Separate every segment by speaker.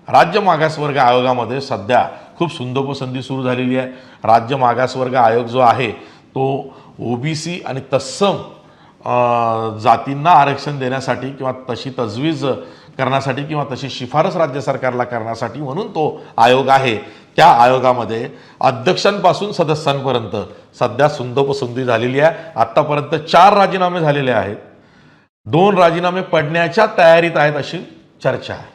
Speaker 1: राज्य मागासवर्ग आयोगामध्ये सध्या खूप सुंदोपसंधी सुरू झालेली आहे। राज्य मागासवर्ग आयोग जो आहे तो ओबीसी आणि तत्सम जातींना आरक्षण देण्यासाठी किंवा तशी तजवीज करण्यासाठी किंवा तशी शिफारस राज्य सरकारला करण्यासाठी म्हणून तो आयोग आहे। त्या आयोगामध्ये अध्यक्षांपासून सदस्यांपर्यंत सध्या सुंदोपसंधी झालेली आहे। आतापर्यंत 4 राजीनामे झालेले आहेत, 2 राजीनामे पडण्याच्या तयारीत आहेत अशी चर्चा आहे।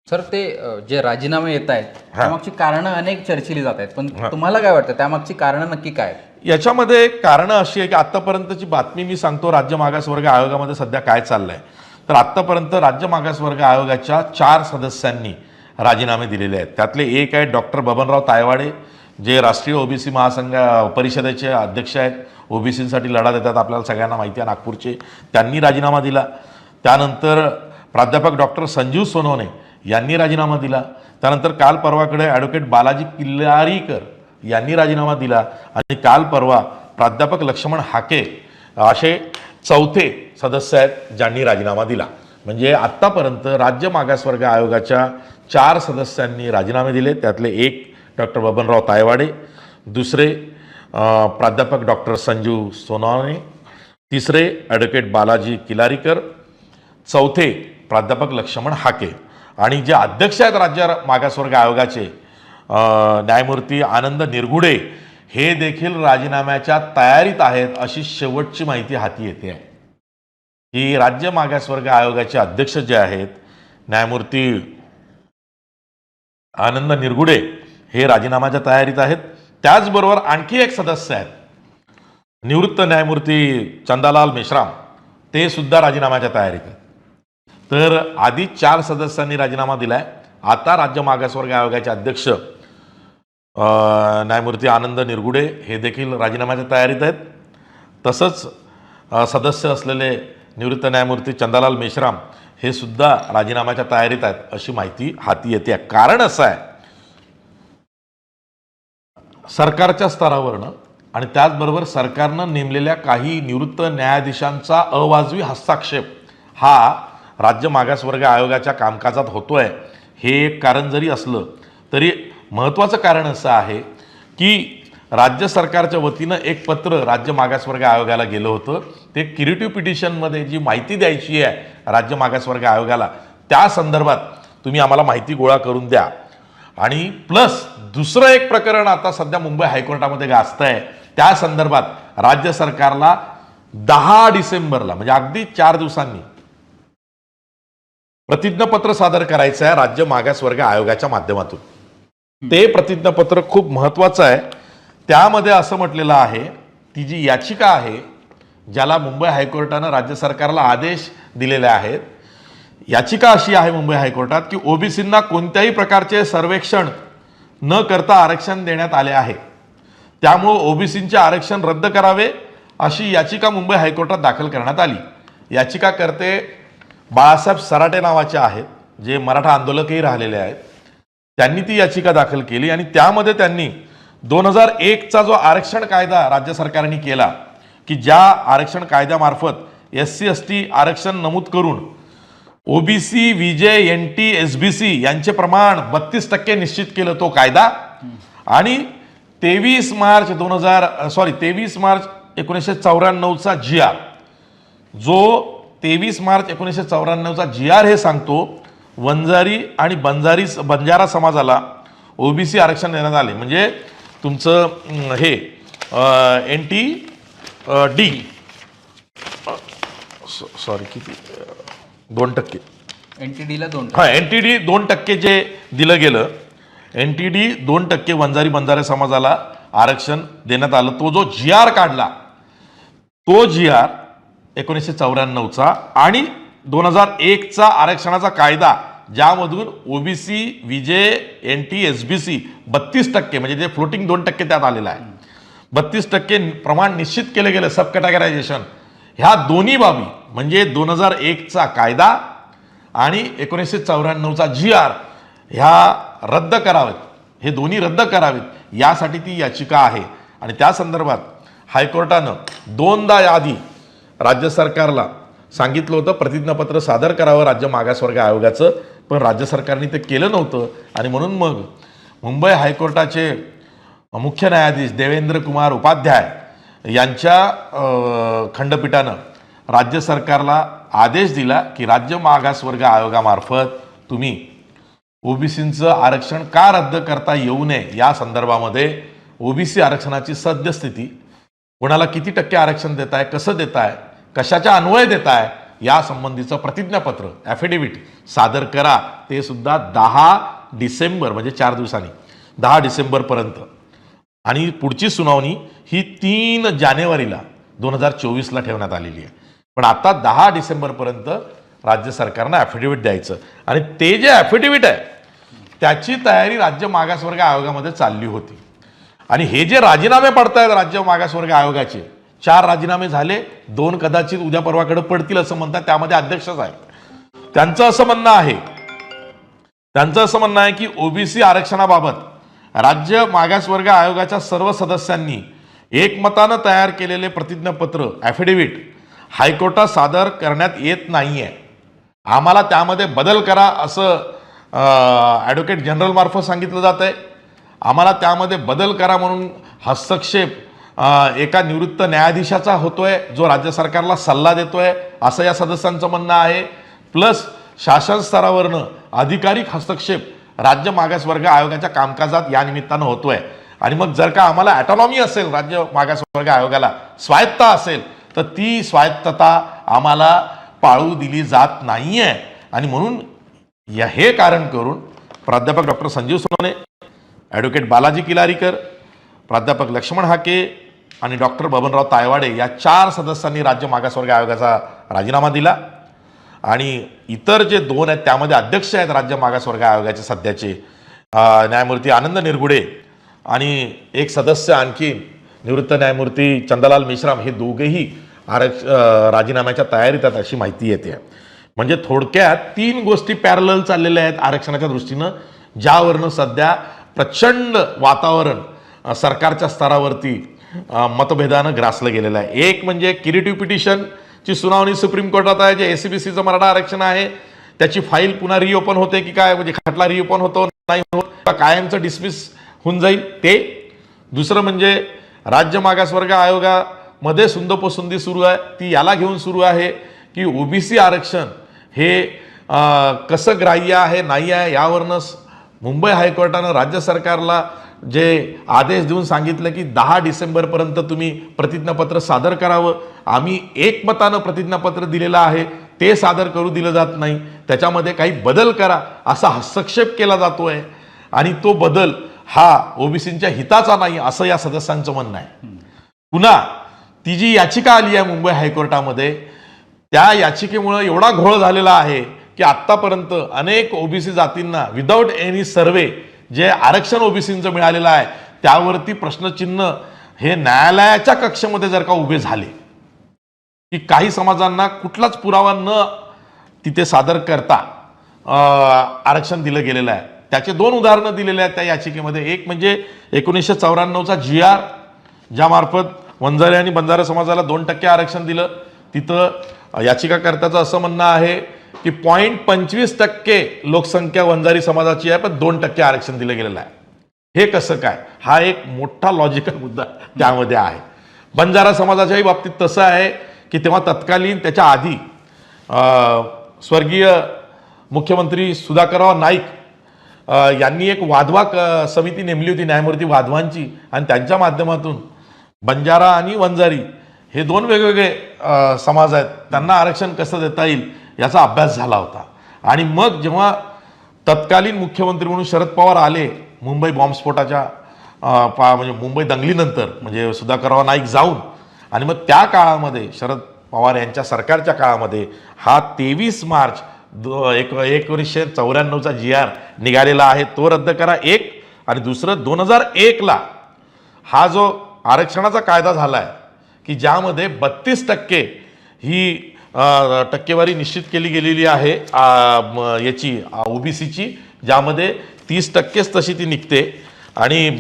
Speaker 2: सर, ते जे राजीनामे येत आहेत त्यामागची कारणं अनेक चर्चिली जात आहेत, पण तुम्हाला काय वाटतं त्यामागची कारणं नक्की काय?
Speaker 1: याच्यामध्ये कारणं अशी आहे की आतापर्यंतची बातमी मी सांगतो राज्य मागासवर्ग आयोगामध्ये सध्या काय चाललंय। तर आतापर्यंत राज्य मागासवर्ग आयोगाच्या 4 सदस्यांनी राजीनामे दिलेले आहेत। त्यातले एक आहे डॉक्टर बबनराव तायवाडे, जे राष्ट्रीय ओबीसी महासंघ परिषदेचे अध्यक्ष आहेत, ओबीसीसाठी लढा देतात, आपल्याला सगळ्यांना माहिती आहे, नागपूरचे। त्यांनी राजीनामा दिला। त्यानंतर प्राध्यापक डॉक्टर संजीव सोनवणे यांनी राजीनामा दिला। त्यानंतर काल परवाकडे ॲडव्होकेट बालाजी किल्लारीकर यांनी राजीनामा दिला आणि काल परवा प्राध्यापक लक्ष्मण हाके असे चौथे सदस्य आहेत ज्यांनी राजीनामा दिला। म्हणजे आत्तापर्यंत राज्य मागासवर्ग आयोगाच्या 4 सदस्यांनी राजीनामे दिले। त्यातले एक डॉक्टर बबनराव तायवाडे, दुसरे प्राध्यापक डॉक्टर संजीव सोनवणे, तिसरे ॲडव्होकेट बालाजी किल्लारीकर, चौथे प्राध्यापक लक्ष्मण हाके। आणि जे अध्यक्ष आहेत राज्य मागासवर्ग आयोगाचे न्यायमूर्ती आनंद निरगुडे हे देखील राजीनाम्याच्या तयारीत आहेत अशी शेवटची माहिती हाती येते आहे की राज्य मागासवर्ग आयोगाचे अध्यक्ष जे आहेत न्यायमूर्ती आनंद निरगुडे हे राजीनाम्याच्या तयारीत आहेत। त्याचबरोबर आणखी एक सदस्य आहेत निवृत्त न्यायमूर्ती चंदालाल मेश्राम, ते सुद्धा राजीनाम्याच्या तयारीत आहेत। तर आधी 4 सदस्यांनी राजीनामा दिलाय, आता राज्य मागासवर्ग आयोगाचे अध्यक्ष न्यायमूर्ती आनंद निरगुडे हे देखील राजीनाम्याच्या तयारीत आहेत। तसंच सदस्य असलेले निवृत्त न्यायमूर्ती चंदालाल मेश्राम हे सुद्धा राजीनाम्याच्या तयारीत आहेत अशी माहिती हाती येते। कारण असं आहे, सरकारच्या स्तरावरनं आणि त्याचबरोबर सरकारनं नेमलेल्या काही निवृत्त न्यायाधीशांचा अवाजवी हस्तक्षेप हा राज्य मागासवर्ग आयोगाच्या कामकाजात होतोय। हे एक कारण जरी असलं तरी महत्त्वाचं कारण असं आहे की राज्य सरकारच्या वतीनं एक पत्र राज्य मागासवर्ग आयोगाला गेलं होतं। ते क्युरेटिव्ह पिटिशनमध्ये जी माहिती द्यायची आहे राज्य मागासवर्ग आयोगाला, त्या संदर्भात तुम्ही आम्हाला माहिती गोळा करून द्या। आणि प्लस दुसरं एक प्रकरण आता सध्या मुंबई हायकोर्टामध्ये गाजतंय, त्या संदर्भात राज्य सरकारला 10 डिसेंबरला म्हणजे अगदी 4 दिवसांनी प्रतिज्ञापत्र सादर करायचं आहे राज्य मागासवर्ग आयोगाच्या माध्यमातून। ते प्रतिज्ञापत्र खूप महत्त्वाचं आहे। त्यामध्ये असं म्हटलेलं आहे, ती जी याचिका आहे ज्याला मुंबई हायकोर्टानं राज्य सरकारला आदेश दिलेले आहेत, याचिका अशी आहे मुंबई हायकोर्टात की ओबीसींना कोणत्याही प्रकारचे सर्वेक्षण न करता आरक्षण देण्यात आले आहे, त्यामुळे ओबीसींचे आरक्षण रद्द करावे अशी याचिका मुंबई हायकोर्टात दाखल करण्यात आली। याचिकाकर्ते बाळासाहेब सराटे नावाचे आहेत, जे मराठा आंदोलकही राहिलेले आहेत। त्यांनी ती याचिका दाखल केली आणि त्यामध्ये त्यांनी 2001चा जो आरक्षण कायदा राज्य सरकारने केला की ज्या आरक्षण कायद्यामार्फत SC ST आरक्षण नमूद करून ओबीसी विजे NT SBC यांचे प्रमाण 32% निश्चित केलं तो कायदा, आणि 23 मार्च 1994चा GR, जो 23 मार्च 1994चा GR हे सांगतो वंजारी आणि बंजारा समाजाला ओबीसी आरक्षण देण्यात आले। म्हणजे तुमचं हे NTD किती 2%
Speaker 2: NTDला 2%,
Speaker 1: हां NTD 2% जे दिलं गेलं, NTD 2% वंजारी बंजारा समाजाला आरक्षण देण्यात आलं। तो जो GR काढला तो GR 1994चा आणि 2001चा आरक्षणाचा कायदा ज्यामधून ओबीसी विजे NT SBC 32% म्हणजे जे फ्लोटिंग 2% त्यात आलेला आहे, 32% प्रमाण निश्चित केले गेले सब कॅटेगरायझेशन। ह्या दोन्ही बाबी म्हणजे 2001चा कायदा आणि 1994चा GR ह्या रद्द करावेत, हे दोन्ही रद्द करावेत यासाठी ती याचिका आहे। आणि त्या संदर्भात हायकोर्टानं 2दा आधी राज्य सरकारला सांगितलं होतं प्रतिज्ञापत्र सादर करावं राज्य मागासवर्ग आयोगाचं, पण राज्य सरकारने ते केलं नव्हतं आणि म्हणून मग मुंबई हायकोर्टाचे मुख्य न्यायाधीश देवेंद्र कुमार उपाध्याय यांच्या खंडपीठानं राज्य सरकारला आदेश दिला की राज्य मागासवर्ग आयोगामार्फत तुम्ही ओबीसींचं आरक्षण का रद्द करता येऊ नये या संदर्भामध्ये ओबीसी आरक्षणाची सद्यस्थिती, कोणाला किती टक्के आरक्षण देताय, कसं देताय, कशाच्या अन्वये देताय या संबंधीचं प्रतिज्ञापत्र ॲफिडेव्हिट सादर करा. ते सुद्धा 10 डिसेंबर म्हणजे 4 दिवसांनी 10 डिसेंबरपर्यंत. आणि पुढची सुनावणी ही 3 जानेवारीला 2024ला ठेवण्यात आलेली आहे. पण आता 10 डिसेंबरपर्यंत राज्य सरकारनं ॲफिडेव्हिट द्यायचं आणि ते जे ॲफिडेव्हिट आहे त्याची तयारी राज्य मागासवर्ग आयोगामध्ये चालली होती. आणि हे जे राजीनामे पडतायत राज्य मागासवर्ग आयोगाचे, 4 राजीनामे झाले, 2 कदाचित उद्या परवाकडे पडतील असं म्हणतात, त्यामध्ये अध्यक्षच आहे. त्यांचं असं म्हणणं आहे की ओबीसी आरक्षणाबाबत राज्य मागासवर्ग आयोगाच्या सर्व सदस्यांनी एकमतानं तयार केलेले प्रतिज्ञापत्र ॲफिडेव्हिट हायकोर्टात सादर करण्यात येत नाहीये. आम्हाला त्यामध्ये बदल करा असं ॲडव्होकेट जनरल मार्फत सांगितलं जात आहे. आम्हाला त्यामध्ये बदल करा म्हणून हस्तक्षेप एका निवृत्त न्यायाधीशाचा होतोय, जो राज्य सरकारला सल्ला देतोय असं या सदस्यांचं म्हणणं आहे. प्लस शासन स्तरावरनं अधिकारिक हस्तक्षेप राज्य मागासवर्ग आयोगाच्या कामकाजात या निमित्तानं होतोय. आणि मग जर का आम्हाला ॲटॉनॉमी असेल, राज्य मागासवर्ग आयोगाला स्वायत्ता असेल, तर ती स्वायत्तता आम्हाला पाळू दिली जात नाहीये. आणि म्हणून हे कारण करून प्राध्यापक डॉक्टर संजीव सोनवणे, ॲडव्होकेट बालाजी किलारीकर, प्राध्यापक लक्ष्मण हाके आणि डॉक्टर बबनराव तायवाडे या 4 सदस्यांनी राज्य मागासवर्ग आयोगाचा राजीनामा दिला. आणि इतर जे 2 आहेत त्यामध्ये अध्यक्ष आहेत राज्य मागासवर्ग आयोगाचे सध्याचे न्यायमूर्ती आनंद निरगुडे आणि एक सदस्य आणखी निवृत्त न्यायमूर्ती चंदालाल मेश्राम, हे दोघेही राजीनाम्याच्या तयारीत आहेत अशी माहिती येते. म्हणजे थोडक्यात 3 गोष्टी पॅरलल चाललेल्या आहेत आरक्षणाच्या दृष्टीनं, ज्यावरनं सध्या प्रचंड वातावरण सरकारच्या स्तरावरती मतभेदानं ग्रासलं गेलेलं आहे. एक म्हणजे क्युरेटिव्ह पिटिशनची सुनावणी सुप्रीम कोर्टात आहे, जे एसीबीसीचं मराठा आरक्षण आहे त्याची फाईल पुन्हा रिओपन होते की काय, म्हणजे खटला रिओपन होतो नाही होत, कायमचं डिसमिस होऊन जाईल ते. दुसरं म्हणजे राज्य मागासवर्ग आयोगामध्ये सुंदोपसुंदी सुरू आहे, ती याला घेऊन सुरू आहे की ओबीसी आरक्षण हे कसं ग्राह्य आहे नाही आहे यावरनं मुंबई हायकोर्टानं राज्य सरकारला जे आदेश देऊन सांगितलं की 10 डिसेंबरपर्यंत तुम्ही प्रतिज्ञापत्र सादर करावं. आम्ही एकमतानं प्रतिज्ञापत्र दिलेलं आहे, ते सादर करू दिलं जात नाही, त्याच्यामध्ये काही बदल करा असा हस्तक्षेप केला जातोय. आणि तो बदल हा ओबीसींच्या हिताचा नाही असं या सदस्यांचं म्हणणं आहे. पुन्हा ती जी याचिका आली आहे मुंबई हायकोर्टामध्ये, त्या याचिकेमुळे एवढा घोळ झालेला आहे की आत्तापर्यंत अनेक ओबीसी जातींना विदाऊट एनी सर्वे जे आरक्षण ओबीसींचं मिळालेलं आहे त्यावरती प्रश्नचिन्ह हे न्यायालयाच्या कक्षेमध्ये जर का उभे झाले की काही समाजांना कुठलाच पुरावा न तिथे सादर करता आरक्षण दिलं गेलेलं आहे. त्याचे 2 उदाहरणं दिलेले आहेत त्या याचिकेमध्ये. एक म्हणजे 1994चा GR, ज्यामार्फत वंजारी आणि बंजारा समाजाला 2% आरक्षण दिलं. तिथं याचिकाकर्त्याचं असं म्हणणं आहे की 0.25% लोकसंख्या वंजारी समाजाची आहे, पण 2% आरक्षण दिलं गेलेलं आहे. हे कसं काय, हा एक मोठा लॉजिकल मुद्दा त्यामध्ये आहे. बंजारा समाजाच्याही बाबतीत तसं आहे की तेव्हा तत्कालीन त्याच्या आधी स्वर्गीय मुख्यमंत्री सुधाकरराव नाईक यांनी एक वाधवा समिती नेमली होती, न्यायमूर्ती वाधवांची, आणि त्यांच्या माध्यमातून बंजारा आणि वंजारी हे 2 वेगवेगळे समाज आहेत, त्यांना आरक्षण कसं देता येईल याचा अभ्यास झाला होता. आणि मग जेव्हा तत्कालीन मुख्यमंत्री म्हणून शरद पवार आले मुंबई बॉम्बस्फोटाच्या म्हणजे मुंबई दंगलीनंतर, म्हणजे सुधाकरराव नाईक जाऊन, आणि मग त्या काळामध्ये शरद पवार यांच्या सरकारच्या काळामध्ये हा 23 मार्च 1994चा GR निघालेला आहे, तो रद्द करा. एक. आणि दुसरं 2001ला हा जो आरक्षणाचा कायदा झाला आहे की ज्यामध्ये 32% ही टक्केवारी निश्चित केली गेलेली आहे याची ओबीसीची, ज्यामध्ये 30%च तशी ती निघते आणि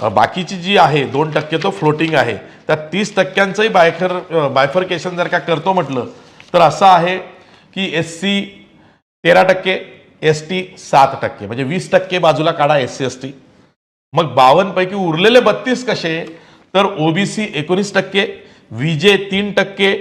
Speaker 1: बाकीची जी आहे 2% तो फ्लोटिंग आहे. त्या 30%चंही बायफर्केशन जर का करतो म्हटलं तर असं आहे की SC 13%, ST 7%, म्हणजे 20% बाजूला काढा SC ST. मग 52 पैकी उरलेले 32 कसे? तर ओबीसी 19%, VJ 3%,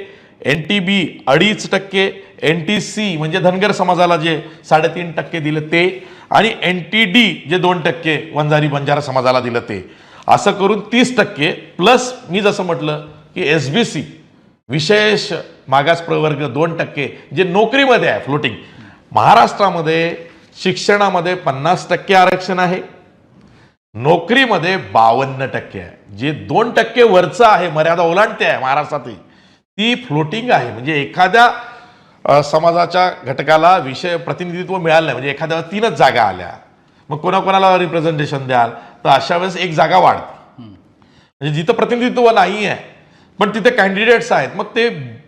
Speaker 1: NTB 2.5%, NTC म्हणजे धनगर समाजाला जे 3.5% दिलं ते, आणि NTD जे 2% वंजारी बंजारा समाजाला दिलं ते, असं करून 30%, प्लस मी जसं म्हटलं की SBC विशेष मागास प्रवर्ग 2% जे नोकरीमध्ये आहे फ्लोटिंग. महाराष्ट्रामध्ये शिक्षणामध्ये 50% आरक्षण आहे, नोकरीमध्ये 52% आहे. जे 2% वरचं आहे, मर्यादा ओलांडते आहे महाराष्ट्रातही, ती फ्लोटिंग आहे. म्हणजे एखाद्या समाजाच्या घटकाला विषय प्रतिनिधित्व मिळालं नाही, म्हणजे एखाद्या 3च जागा आल्या, मग कोणाकोणाला रिप्रेझेंटेशन द्याल, तर अशा वेळेस एक जागा वाढते. म्हणजे जिथं प्रतिनिधित्व नाही आहे पण तिथे कॅन्डिडेट्स आहेत, मग ते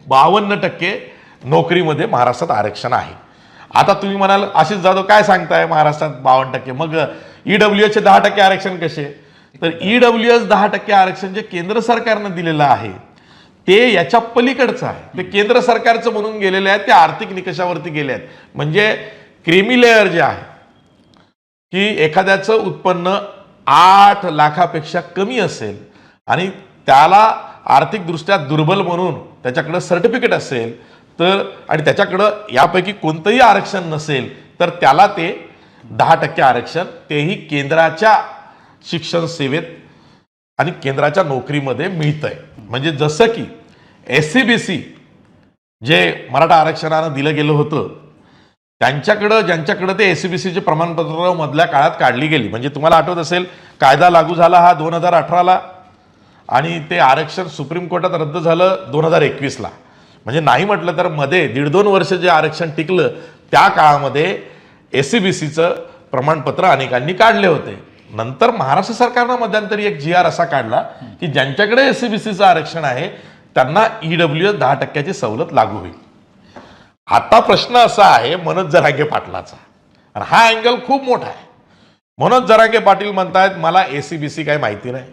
Speaker 1: 52% नोकरीमध्ये महाराष्ट्रात आरक्षण आहे. आता तुम्ही म्हणाल आशिष जाधव काय सांगताय महाराष्ट्रात 52%, मग EWS चे 10% आरक्षण कसे? तर EWS 10% आरक्षण जे केंद्र सरकारनं दिलेलं आहे ते याच्या पलीकडचं आहे. ते केंद्र सरकारचं म्हणून गेलेले आहेत, ते आर्थिक निकषावरती गेले आहेत. म्हणजे क्रीमी लेअर जे आहे की एखाद्याचं उत्पन्न 8 लाखापेक्षा कमी असेल आणि त्याला आर्थिकदृष्ट्या दुर्बल म्हणून त्याच्याकडं सर्टिफिकेट असेल तर, आणि त्याच्याकडं यापैकी कोणतंही आरक्षण नसेल, तर त्याला ते 10% आरक्षण, तेही केंद्राच्या शिक्षण सेवेत आणि केंद्राच्या नोकरीमध्ये मिळतंय. म्हणजे जसं की SCBC जे मराठा आरक्षणानं दिलं गेलं होतं, ज्यांच्याकडं ते SCBCचे प्रमाणपत्र मधल्या काळात काढली गेली. म्हणजे तुम्हाला आठवत असेल कायदा लागू झाला हा 2018ला, आणि ते आरक्षण सुप्रीम कोर्टात रद्द झालं 2021ला. म्हणजे नाही म्हटलं तर मध्ये 1.5-2 वर्ष जे आरक्षण टिकलं, त्या काळामध्ये SCBCचं प्रमाणपत्र अनेकांनी काढले होते. नंतर महाराष्ट्र सरकारनं मध्यंतरी एक GR असा काढला की ज्यांच्याकडे SCBCचं आरक्षण आहे त्यांना EWS 10%ची सवलत लागू होईल. आता प्रश्न असा आहे मनोज जरांगे पाटलाचा, आणि हा अँगल खूप मोठा आहे. मनोज जरांगे पाटील म्हणतायत मला SCBC काही माहिती नाही,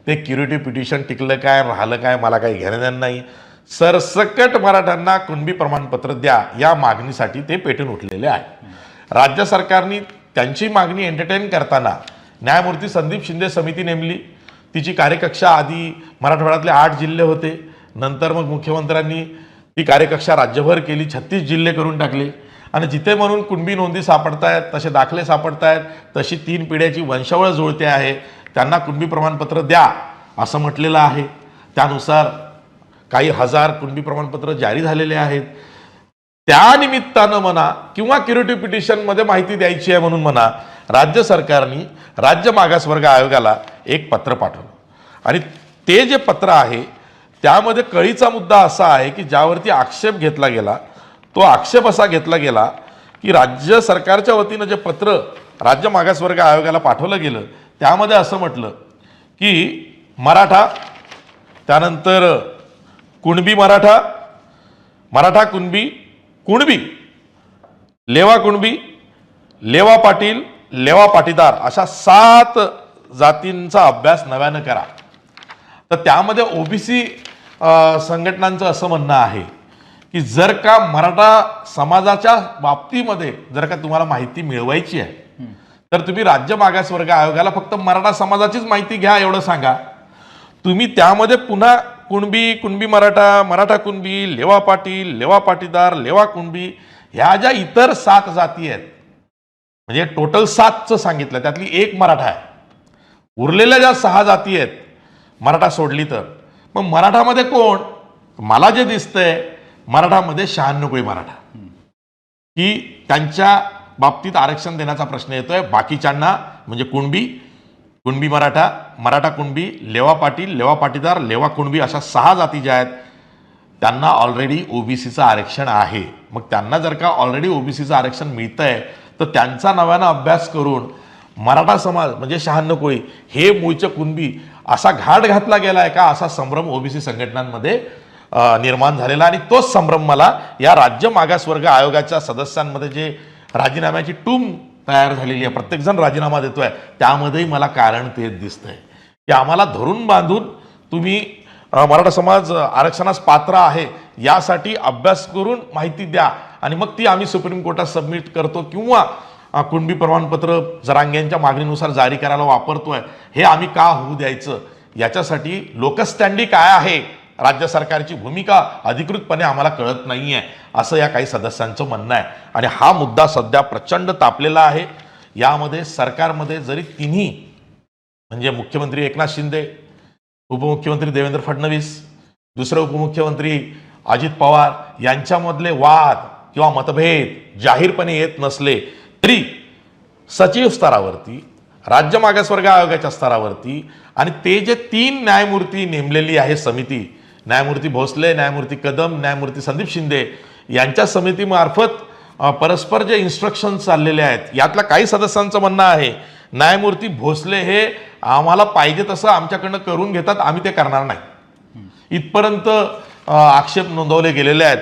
Speaker 1: ते क्युरिटी पिटिशन टिकलं काय राहिलं काय मला काही घेणं नाही, सरसकट मराठ्यांना कुणबी प्रमाणपत्र द्या या मागणीसाठी ते पेटून उठलेले आहे. राज्य सरकारने त्यांची मागणी एंटरटेन करताना न्यायमूर्ती संदीप शिंदे समिती नेमली. तिची कार्यकक्षा आधी मराठवाड्यातले 8 जिल्हे होते, नंतर मग मुख्यमंत्र्यांनी ती कार्यकक्षा राज्यभर केली, 36 जिल्हे करून टाकले. आणि जिथे म्हणून कुणबी नोंदी सापडतायत, तसे दाखले सापडतायत, तशी 3 पिढ्याची वंशावळ जुळते आहे, त्यांना कुणबी प्रमाणपत्र द्या असं म्हटलेलं आहे. त्यानुसार काही हजार कुणबी प्रमाणपत्र जारी झालेले आहेत. त्या निमित्तानं म्हणा किंवा क्युरिटी पिटिशनमध्ये माहिती द्यायची आहे म्हणून म्हणा, राज्य सरकारने राज्य मागासवर्ग आयोगाला एक पत्र पाठवलं. आणि ते जे पत्र आहे त्यामध्ये कळीचा मुद्दा असा आहे की ज्यावरती आक्षेप घेतला गेला, तो आक्षेप असा घेतला गेला की राज्य सरकारच्या वतीनं जे पत्र राज्य मागासवर्ग आयोगाला पाठवलं गेलं त्यामध्ये असं म्हटलं की मराठा, त्यानंतर कुणबी मराठा, मराठा कुणबी, कुणबी, लेवा कुणबी, लेवा पाटील, लेवा पाटीदार अशा 7 जातींचा अभ्यास नव्यानं करा. तर त्यामध्ये ओबीसी संघटनांचं असं म्हणणं आहे की जर का मराठा समाजाच्या बाबतीमध्ये जर का तुम्हाला माहिती मिळवायची आहे तर तुम्ही राज्य मागासवर्ग आयोगाला फक्त मराठा समाजाचीच माहिती घ्या एवढं सांगा. तुम्ही त्यामध्ये पुन्हा कुणबी, कुणबी मराठा, मराठा कुणबी, लेवा पाटील, लेवा पाटीदार, लेवा कुणबी ह्या ज्या इतर 7 जाती आहेत, म्हणजे टोटल 7चं सांगितलं, त्यातली 1 मराठा आहे, उरलेल्या ज्या 6 जाती आहेत मराठा सोडली तर, मग मराठामध्ये कोण? मला जे दिसतंय मराठामध्ये 96 कोळी मराठा की त्यांच्या बाबतीत आरक्षण देण्याचा प्रश्न येतोय. बाकीच्यांना म्हणजे कुणबी, कुणबी मराठा, मराठा कुणबी, लेवा पाटील, लेवा पाटीदार, लेवा कुणबी अशा 6 जाती ज्या आहेत त्यांना ऑलरेडी ओबीसीचं आरक्षण आहे. मग त्यांना जर का ऑलरेडी ओबीसीचं आरक्षण मिळतंय तर त्यांचा नव्यानं अभ्यास करून मराठा समाज म्हणजे 96 कोळी हे मूळचे कुणबी असा घाट घातला गेलाय का, असा संभ्रम ओबीसी संघटनांमध्ये निर्माण झालेला. आणि तोच संभ्रम मला या राज्य मागासवर्ग आयोगाच्या सदस्यांमध्ये जे राजीनाम्याची टूम तयार झालेली आहे, प्रत्येकजण राजीनामा देतोय, त्यामध्येही मला कारण तेच दिसतंय की आम्हाला धरून बांधून तुम्ही मराठा समाज आरक्षणास पात्र आहे यासाठी अभ्यास करून माहिती द्या आणि मग ती आम्ही सुप्रीम कोर्टात सबमिट करतो किंवा कुणबी प्रमाणपत्र जरांगेंच्या मागणीनुसार जारी करायला वापरतोय, हे आम्ही का होऊ द्यायचं? याच्यासाठी लोकस्टँडी काय आहे, राज्य सरकारची भूमिका अधिकृतपणे आम्हाला कळत नाहीये, असं या काही सदस्यांचं म्हणणं आहे. आणि हा मुद्दा सध्या प्रचंड तापलेला आहे. यामध्ये सरकारमध्ये जरी तिन्ही म्हणजे मुख्यमंत्री एकनाथ शिंदे, उपमुख्यमंत्री देवेंद्र फडणवीस, दुसरे उपमुख्यमंत्री अजित पवार यांच्यामधले वाद किंवा मतभेद जाहीरपणे येत नसले तरी सचिव स्तरावरती, राज्य मागासवर्ग आयोगाच्या स्तरावरती आणि ते जे 3 न्यायमूर्ती नेमलेली आहे समिती, न्यायमूर्ती भोसले, न्यायमूर्ती कदम, न्यायमूर्ती संदीप शिंदे यांच्या समितीमार्फत परस्पर जे इन्स्ट्रक्शन चाललेले आहेत, यातल्या काही सदस्यांचं म्हणणं आहे न्यायमूर्ती भोसले हे आम्हाला पाहिजे तसं आमच्याकडनं करून घेतात, आम्ही ते करणार नाही, इथपर्यंत आक्षेप नोंदवले गेलेले आहेत.